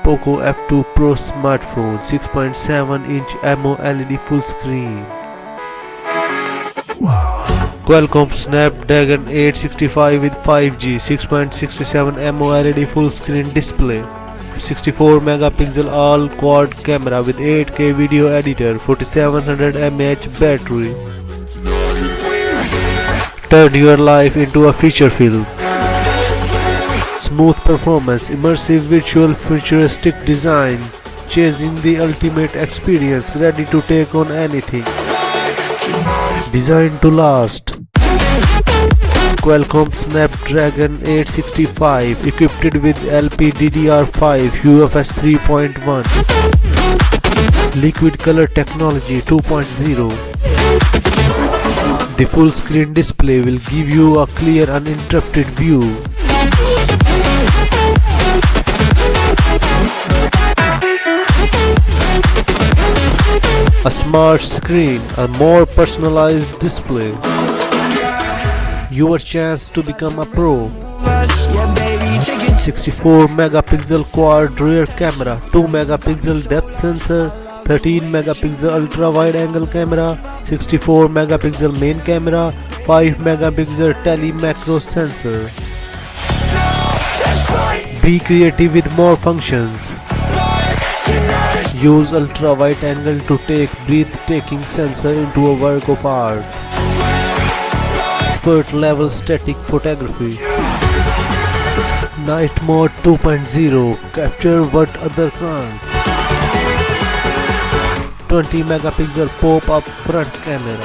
Poco F2 Pro smartphone, 6.7-inch AMOLED full screen. Qualcomm Snapdragon 865 with 5G, 6.67 AMOLED full screen display. 64 megapixel all quad camera with 8K video editor, 4700 mAh battery. Turn your life into a feature film. Smooth performance, immersive visual, futuristic design, chasing the ultimate experience, ready to take on anything. Designed to last. Qualcomm Snapdragon 865 equipped with LPDDR5 UFS 3.1 Liquid Color Technology 2.0. The full screen display will give you a clear uninterrupted view. A smart screen, a more personalized display. Your chance to become a pro. 64 megapixel quad rear camera, 2 megapixel depth sensor, 13 megapixel ultra wide angle camera, 64 megapixel main camera, 5 megapixel tele macro sensor. Be creative with more functions. Use ultra wide angle to take breathtaking sensor into a work of art. Expert level static photography. Night mode 2.0, capture what other can't. 20 megapixel pop-up front camera.